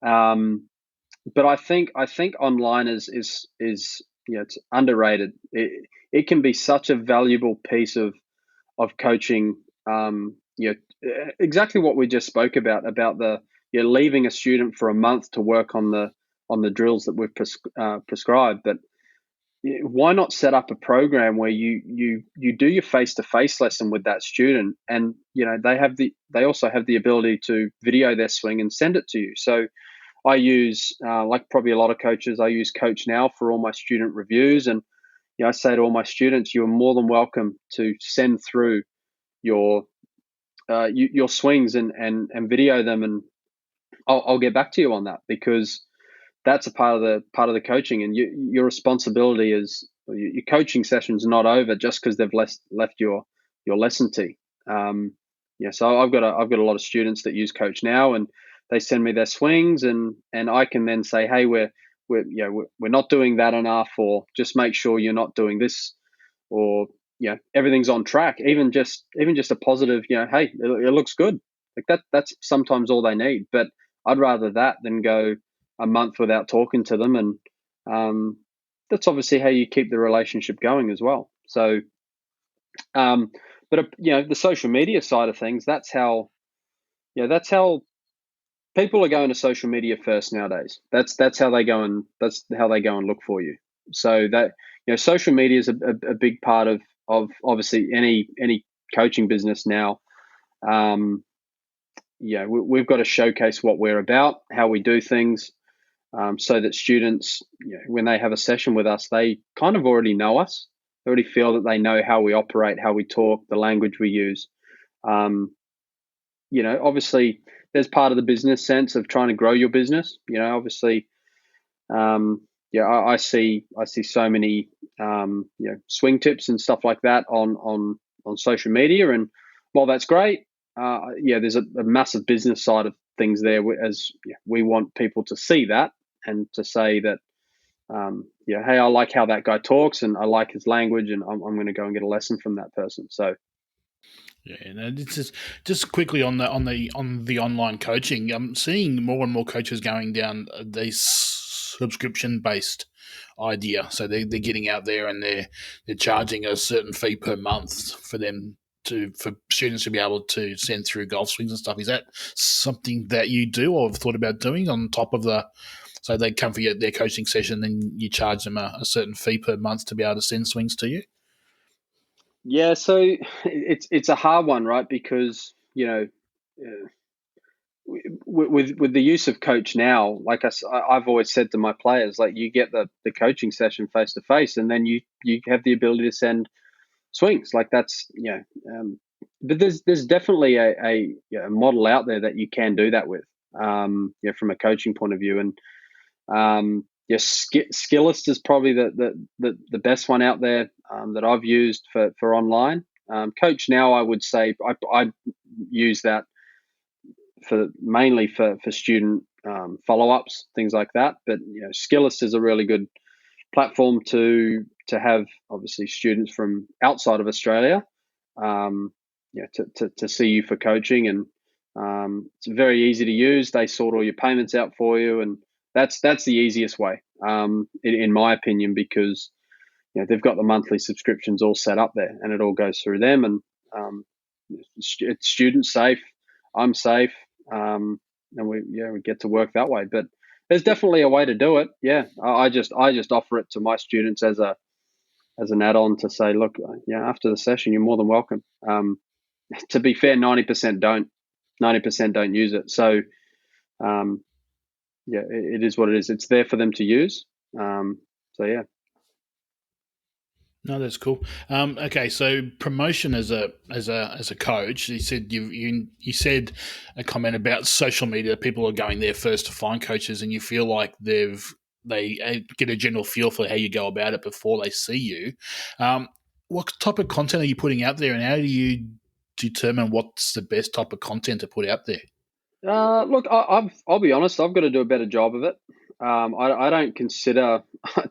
But I think online is it's underrated. It can be such a valuable piece of coaching. Exactly what we just spoke about the leaving a student for a month to work on the drills that we've prescribed. But why not set up a program where you do your face-to-face lesson with that student, and they also have the ability to video their swing and send it to you. So I use, like probably a lot of coaches, I use Coach Now for all my student reviews. And I say to all my students, you are more than welcome to send through your your swings and video them, and I'll get back to you on that, because that's a part of the coaching. And your responsibility is, your coaching session's not over just because they've left your lesson tee. So I've got a lot of students that use Coach Now, and they send me their swings, and I can then say, hey, we're not doing that enough, or just make sure you're not doing this, or everything's on track. Even just a positive, hey, it looks good. Like that's sometimes all they need. But I'd rather that than go a month without talking to them, and that's obviously how you keep the relationship going as well. So, but the social media side of things, that's how people are going to social media first nowadays. That's how they go and look for you. So that social media is a big part of obviously any coaching business now. We've got to showcase what we're about, how we do things, so that students, when they have a session with us, they kind of already know us. They already feel that they know how we operate, how we talk, the language we use. Obviously, there's part of the business sense of trying to grow your business. Obviously, I see so many swing tips and stuff like that on social media, and while that's great, there's a massive business side of things there, as we want people to see that and to say that, hey, I like how that guy talks, and I like his language, and I'm going to go and get a lesson from that person. So. Yeah, and it's just quickly on the online coaching. I'm seeing more and more coaches going down these subscription based idea. So they're getting out there and they're charging a certain fee per month for students to be able to send through golf swings and stuff. Is that something that you do or have thought about doing on top of so they come for their coaching session, then you charge them a certain fee per month to be able to send swings to you? Yeah, so it's a hard one, right? Because with the use of Coach Now, like I've always said to my players, like, you get the coaching session face to face, and then you have the ability to send swings. Like that's but there's definitely a model out there that you can do that with, from a coaching point of view. And Skillist is probably the best one out there, that I've used for online. Coach Now, I would say I use that mainly for student follow-ups, things like that. But Skillist is a really good platform to have, obviously, students from outside of Australia, to see you for coaching. And it's very easy to use. They sort all your payments out for you, and that's the easiest way, in my opinion, because they've got the monthly subscriptions all set up there, and it all goes through them. And it's student safe, I'm safe, and we get to work that way. But there's definitely a way to do it. Yeah, I just offer it to my students as an add-on to say, look, after the session, you're more than welcome. To be fair, 90% don't use it. So, it is what it is. It's there for them to use. So yeah. No, that's cool. Okay, so promotion as a coach, you said you said a comment about social media. People are going there first to find coaches, and you feel like they get a general feel for how you go about it before they see you. What type of content are you putting out there, and how do you determine what's the best type of content to put out there? Look, I'll be honest. I've got to do a better job of it. I don't consider,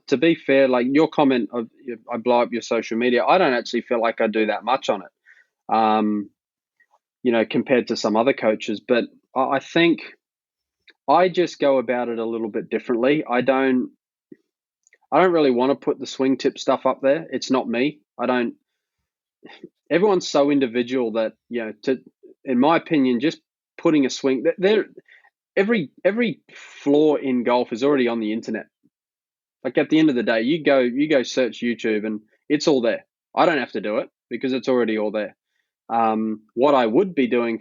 to be fair, like your comment of I blow up your social media. I don't actually feel like I do that much on it, compared to some other coaches. But I think I just go about it a little bit differently. I don't really want to put the swing tip stuff up there. It's not me. I don't. Everyone's so individual that in my opinion, just putting a swing there. Every flaw in golf is already on the internet. Like at the end of the day, you go search YouTube and it's all there. I don't have to do it because it's already all there. What I would be doing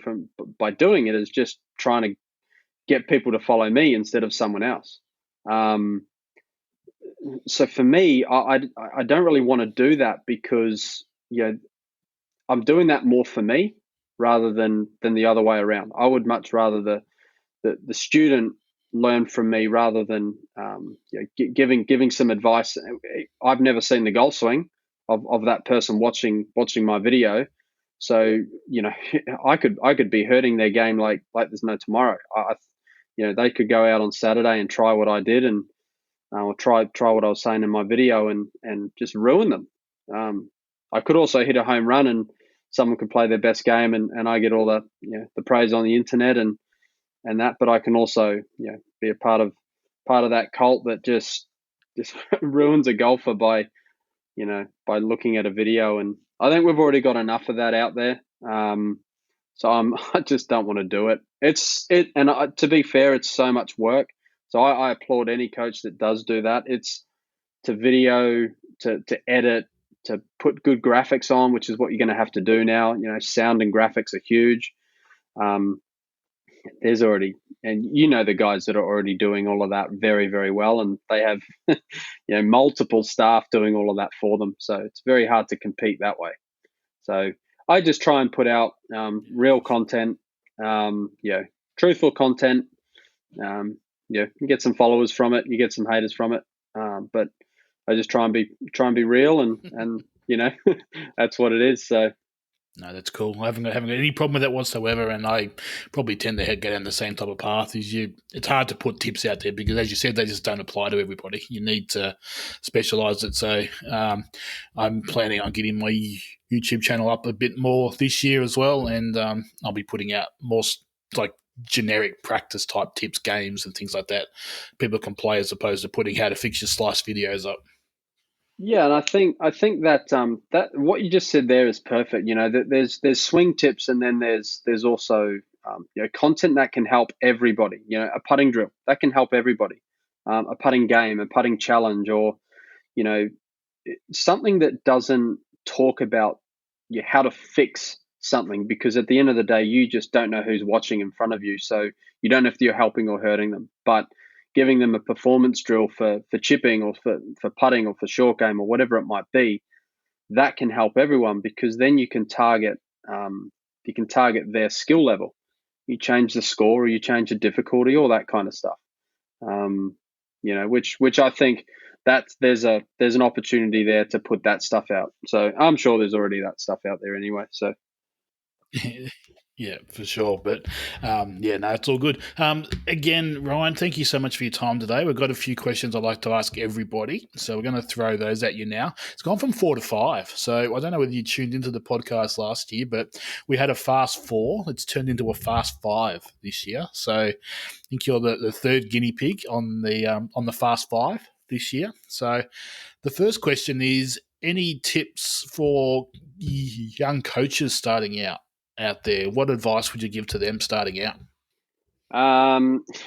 by doing it is just trying to get people to follow me instead of someone else. So for me, I don't really want to do that because I'm doing that more for me rather than the other way around. I would much rather the student learn from me rather than giving some advice. I've never seen the golf swing of that person watching my video, so I could be hurting their game like there's no tomorrow. They could go out on Saturday and try what I did and or try what I was saying in my video and just ruin them. I could also hit a home run and someone could play their best game and I get all the praise on the internet and that, but I can also be a part of that cult that just ruins a golfer by looking at a video. And I think we've already got enough of that out there. So I just don't want to do it. To be fair, it's so much work. So I applaud any coach that does do that. It's to video, to edit, to put good graphics on, which is what you're going to have to do now. Sound and graphics are huge. There's already, and the guys that are already doing all of that very, very well, and they have multiple staff doing all of that for them. So it's very hard to compete that way. So I just try and put out real content, truthful content. You get some followers from it, you get some haters from it, but I just try and be real, and that's what it is. So. No, that's cool. I haven't got any problem with that whatsoever, and I probably tend to go down the same type of path as you. It's hard to put tips out there because, as you said, they just don't apply to everybody. You need to specialise it. So I'm planning on getting my YouTube channel up a bit more this year as well, and I'll be putting out more like generic practice type tips, games, and things like that people can play as opposed to putting how to fix your slice videos up. Yeah, and I think that that what you just said there is perfect. There's swing tips, and then there's also content that can help everybody. A putting drill that can help everybody, a putting game, a putting challenge, or something that doesn't talk about how to fix something, because at the end of the day, you just don't know who's watching in front of you, so you don't know if you're helping or hurting them. But giving them a performance drill for chipping or for putting or for short game or whatever it might be, that can help everyone, because then you can target their skill level. You change the score or you change the difficulty, all that kind of stuff. Which I think that there's an opportunity there to put that stuff out. So I'm sure there's already that stuff out there anyway. So. Yeah, for sure. But no, it's all good. Again, Ryan, thank you so much for your time today. We've got a few questions I'd like to ask everybody. So we're going to throw those at you now. It's gone from 4 to 5. So I don't know whether you tuned into the podcast last year, but we had a fast 4. It's turned into a fast 5 this year. So I think you're the third guinea pig on the fast 5 this year. So the first question is, any tips for young coaches starting out there? What advice would you give to them starting out?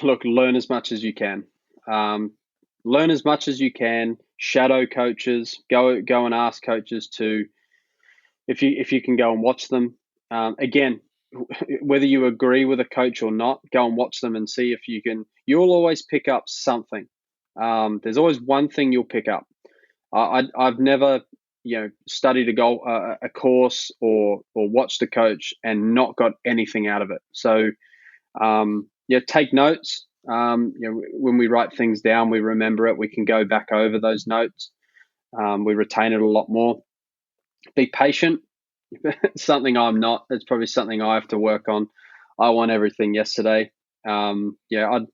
Look, learn as much as you can. Learn as much as you can. Shadow coaches. Go and ask coaches to, if you can go and watch them. Again, whether you agree with a coach or not, go and watch them and see if you can. You'll always pick up something. There's always one thing you'll pick up. I've never studied a course or watched a coach and not got anything out of it. So take notes. When we write things down, we remember it. We can go back over those notes. We retain it a lot more. Be patient. Something I'm not. It's probably something I have to work on. I want everything yesterday. I'd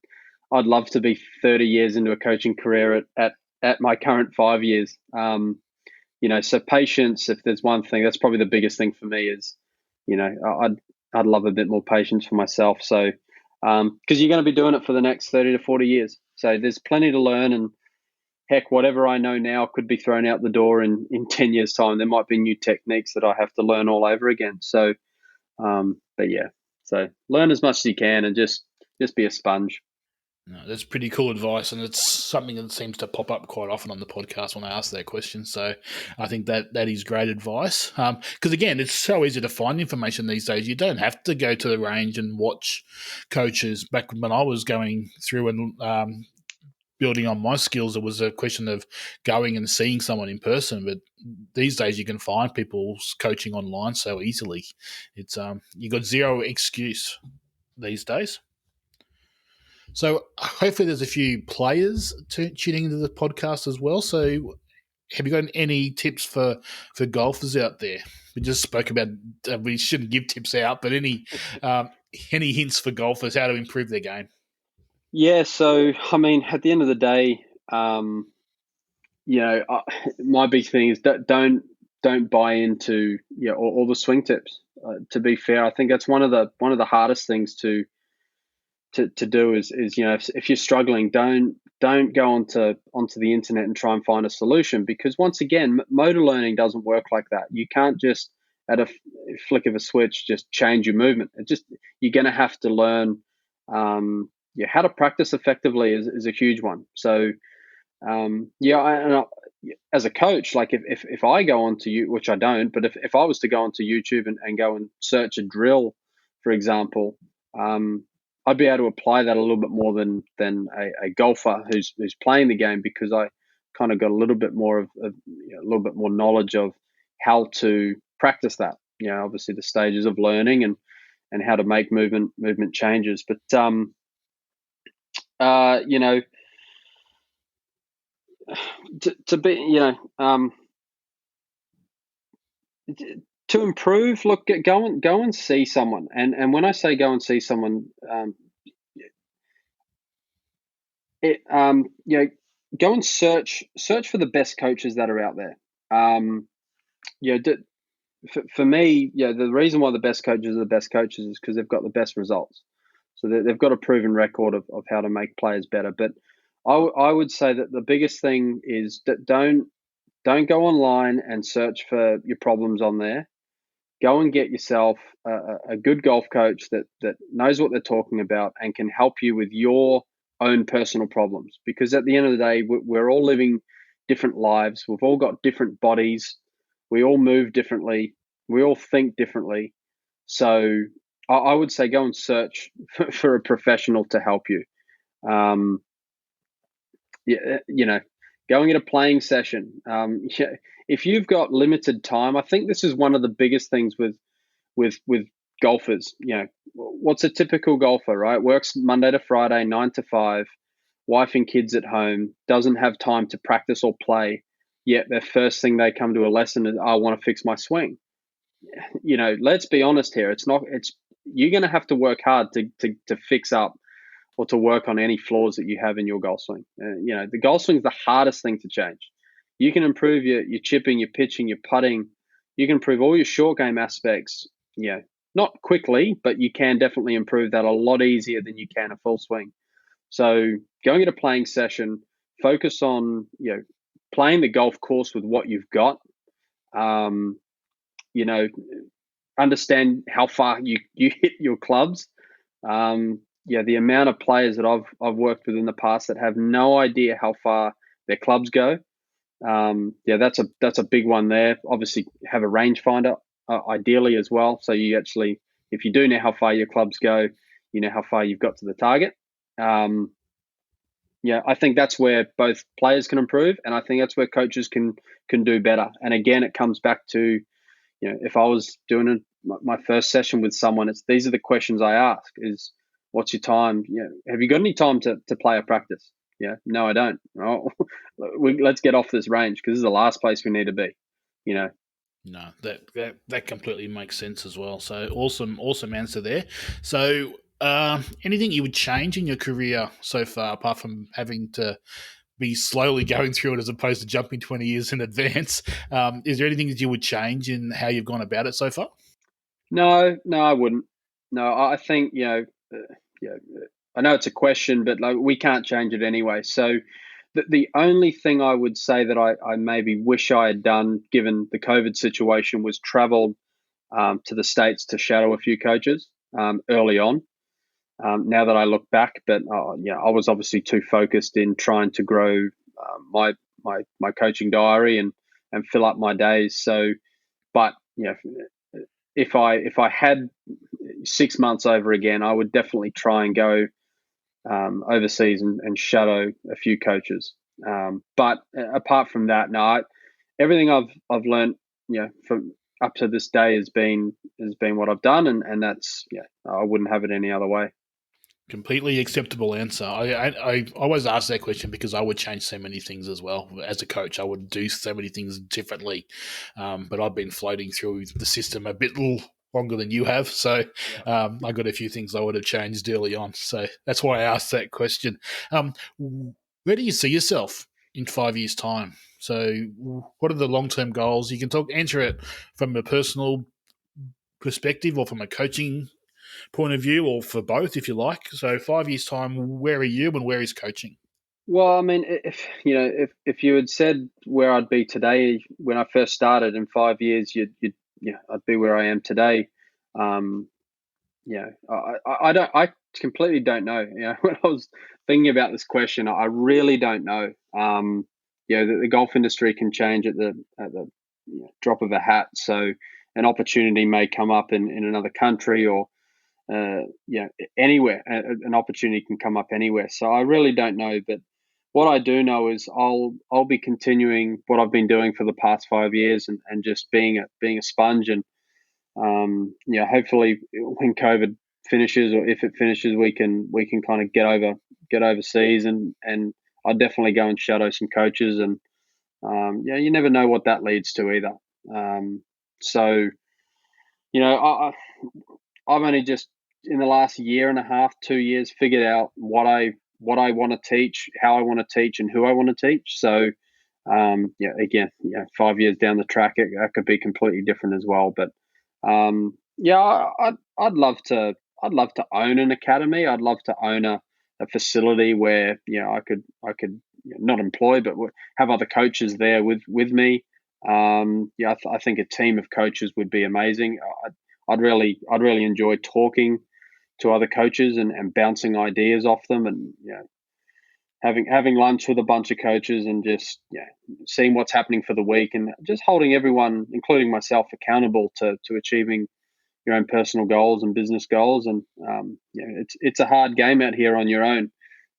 love to be 30 years into a coaching career at my current 5 years. So patience, if there's one thing, that's probably the biggest thing for me is, I'd love a bit more patience for myself. So, because you're going to be doing it for the next 30 to 40 years. So there's plenty to learn, and heck, whatever I know now could be thrown out the door in 10 years' time. There might be new techniques that I have to learn all over again. So, but yeah, so learn as much as you can and just be a sponge. No, that's pretty cool advice, and it's something that seems to pop up quite often on the podcast when I ask that question. So I think that is great advice. Because again, it's so easy to find information these days. You don't have to go to the range and watch coaches. Back when I was going through and building on my skills, it was a question of going and seeing someone in person. But these days, you can find people's coaching online so easily. It's you got zero excuse these days. So hopefully there's a few players tuning into the podcast as well. So have you got any tips for golfers out there? We just spoke about we shouldn't give tips out, but any hints for golfers how to improve their game? Yeah, so I mean, at the end of the day, my big thing is that don't buy into all the swing tips. To be fair, I think that's one of the hardest things to do is if you're struggling, don't go onto the internet and try and find a solution, because once again, motor learning doesn't work like that. You can't just at a flick of a switch just change your movement. You're going to have to learn. How to practice effectively is a huge one. So as a coach, like if I go onto you, which I don't, but if I was to go onto YouTube and go and search a drill, for example, I'd be able to apply that a little bit more than a golfer who's playing the game, because I kind of got a little bit more of a little bit more knowledge of how to practice that. Obviously the stages of learning and how to make movement changes. But to be to improve, look, go and see someone. And when I say go and see someone, go and search for the best coaches that are out there. For me, the reason why the best coaches are the best coaches is because they've got the best results. So they've got a proven record of how to make players better. But I would say that the biggest thing is that don't go online and search for your problems on there. Go and get yourself a good golf coach that knows what they're talking about and can help you with your own personal problems. Because at the end of the day, we're all living different lives. We've all got different bodies. We all move differently. We all think differently. So I would say go and search for a professional to help you. Go and get a playing session. If you've got limited time, I think this is one of the biggest things with golfers. What's a typical golfer, right? Works Monday to Friday, 9 to 5, wife and kids at home, doesn't have time to practice or play. Yet their first thing they come to a lesson is, I want to fix my swing. Let's be honest here. You're going to have to work hard to fix up or to work on any flaws that you have in your golf swing. The golf swing is the hardest thing to change. You can improve your chipping, your pitching, your putting. You can improve all your short game aspects. Not quickly, but you can definitely improve that a lot easier than you can a full swing. So going at a playing session, focus on playing the golf course with what you've got. Understand how far you hit your clubs. The amount of players that I've worked with in the past that have no idea how far their clubs go. That's a big one there. Obviously, have a rangefinder ideally as well. So you actually, if you do know how far your clubs go, you know how far you've got to the target. I think that's where both players can improve, and I think that's where coaches can do better. And again, it comes back to, if I was doing my first session with someone, these are the questions I ask: is what's your time? Have you got any time to play a practice? No, I don't. Oh, let's get off this range, because this is the last place we need to be. No, that completely makes sense as well. So awesome answer there. So anything you would change in your career so far, apart from having to be slowly going through it as opposed to jumping 20 years in advance? Is there anything that you would change in how you've gone about it so far? No, I wouldn't. No, I think I know it's a question, but we can't change it anyway. So The only thing I would say that I maybe wish I had done, given the COVID situation, was travel to the States to shadow a few coaches early on. Now that I look back, but I was obviously too focused in trying to grow my coaching diary and fill up my days. So, but if I had 6 months over again, I would definitely try and go overseas and shadow a few coaches. But apart from that, no, everything I've learned, from up to this day has been what I've done, and that's I wouldn't have it any other way. Completely acceptable answer. I always ask that question because I would change so many things as well. As a coach, I would do so many things differently. But I've been floating through the system a bit longer than you have. So I got a few things I would have changed early on. So that's why I asked that question. Where do you see yourself in 5 years' time? So what are the long-term goals? You can answer it from a personal perspective or from a coaching point of view, or for both, if you like. So 5 years' time, where are you and where is coaching? Well, I mean, if you had said where I'd be today when I first started in 5 years, I'd be where I am today. I completely don't know. When I was thinking about this question, I really don't know. The golf industry can change at the drop of a hat. So an opportunity may come up in another country, or anywhere. An opportunity can come up anywhere. So I really don't know. But what I do know is I'll be continuing what I've been doing for the past 5 years, and just being a sponge. And hopefully when COVID finishes, or if it finishes, we can kind of get overseas, and I'll definitely go and shadow some coaches. And you never know what that leads to either. So I've only just in the last year and a half, 2 years, figured out what I want to teach, how I want to teach, and who I want to teach. So, again, 5 years down the track, it could be completely different as well. But I'd love to own an academy. I'd love to own a facility where I could not employ, but have other coaches there with me. I think a team of coaches would be amazing. I'd really enjoy talking to other coaches and bouncing ideas off them, and having lunch with a bunch of coaches, and just seeing what's happening for the week, and just holding everyone, including myself, accountable to achieving your own personal goals and business goals. And it's a hard game out here on your own.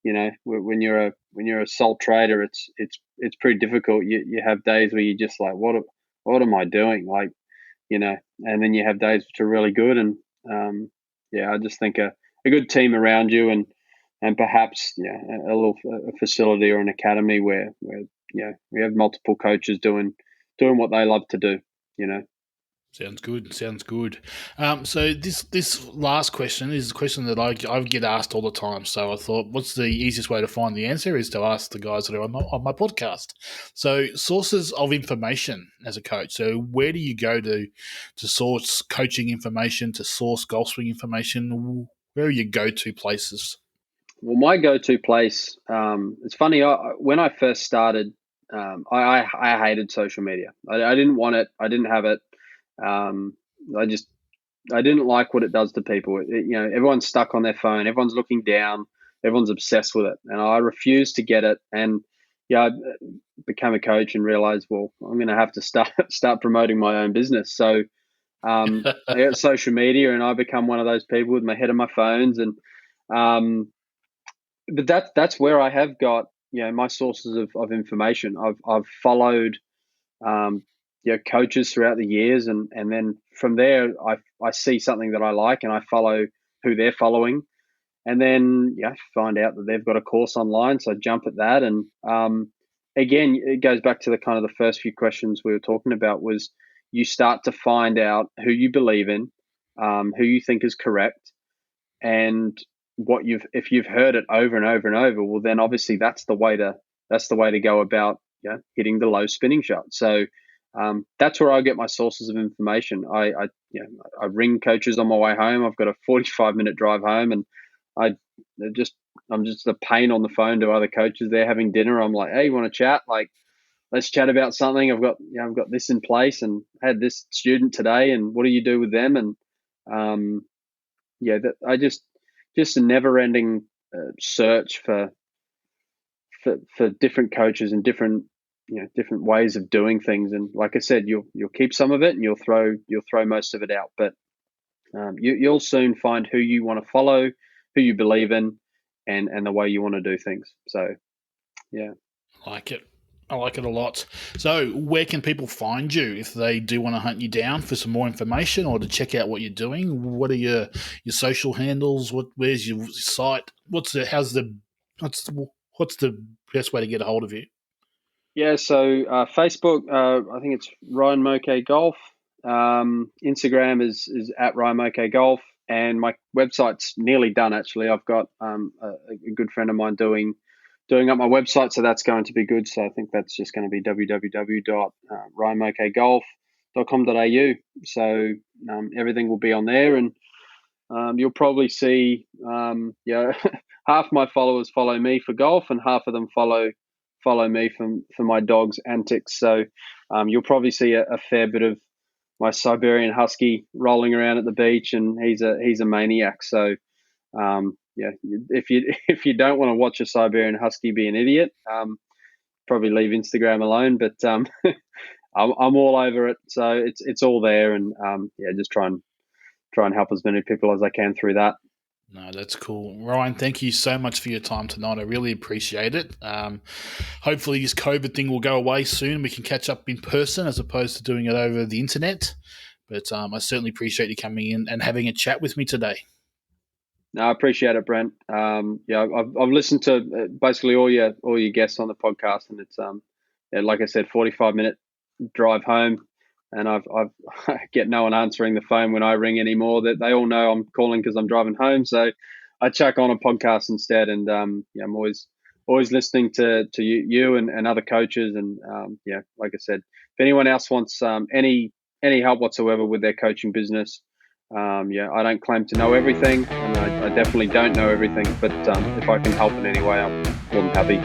When you're a sole trader, it's pretty difficult. You have days where you're just like, what am I doing? Like, and then you have days which are really good. And I just think a good team around you, and perhaps a facility or an academy where we have multiple coaches doing what they love to do. Sounds good. Sounds good. So this last question is a question that I get asked all the time. So I thought, what's the easiest way to find the answer is to ask the guys that are on my podcast. So sources of information as a coach. So where do you go to source coaching information, to source golf swing information? Where are your go-to places? Well, my go-to place. It's funny. When I first started, I hated social media. I didn't want it. I didn't have it. I didn't like what it does to people. Everyone's stuck on their phone. Everyone's looking down. Everyone's obsessed with it, and I refused to get it. And I became a coach and realized, well, I'm going to have to start promoting my own business. So I got social media, and I become one of those people with my head on my phones. And but that's where I have got my sources of information. I've followed coaches throughout the years, and then from there I see something that I like, and I follow who they're following, and then find out that they've got a course online, so I jump at that. And again, it goes back to the kind of the first few questions we were talking about, was you start to find out who you believe in, who you think is correct, and if you've heard it over and over and over, well, then obviously that's the way to go about hitting the low spinning shot. So that's where I get my sources of information. I ring coaches on my way home. I've got a 45-minute drive home, and I just I'm just a pain on the phone to other coaches. They're having dinner. I'm like, hey, you want to chat? Like, let's chat about something. I've got this in place, and I had this student today, and what do you do with them? And that I just a never ending search for different coaches and different ways of doing things. And like I said, you'll keep some of it, and you'll throw most of it out. But you'll soon find who you want to follow, who you believe in, and the way you want to do things. So, yeah. I like it a lot. So where can people find you if they do want to hunt you down for some more information or to check out what you're doing? What are your social handles? Where's your site? What's the best way to get a hold of you? Yeah, so Facebook, I think it's Ryan Mouque Golf. Instagram is at Ryan Mouque Golf, and my website's nearly done. Actually, I've got a good friend of mine doing up my website, so that's going to be good. So I think that's just going to be www.ryanmouquegolf.com.au. So everything will be on there, and you'll probably see half my followers follow me for golf, and half of them follow me for my dog's antics. So you'll probably see a fair bit of my Siberian Husky rolling around at the beach, and he's a maniac. So if you don't want to watch a Siberian Husky be an idiot, probably leave Instagram alone. But I'm all over it, so it's all there, and just try and help as many people as I can through that. No, that's cool. Ryan, thank you so much for your time tonight. I really appreciate it. Hopefully this COVID thing will go away soon. We can catch up in person as opposed to doing it over the internet. But I certainly appreciate you coming in and having a chat with me today. No, I appreciate it, Brent. I've listened to basically all your guests on the podcast, and it's like I said, 45-minute drive home, and I get no one answering the phone when I ring anymore. That they all know I'm calling because I'm driving home, so I chuck on a podcast instead. And I'm always listening to you and other coaches. And like I said, if anyone else wants any help whatsoever with their coaching business, I don't claim to know everything, and I definitely don't know everything. But if I can help in any way, I'm more than happy.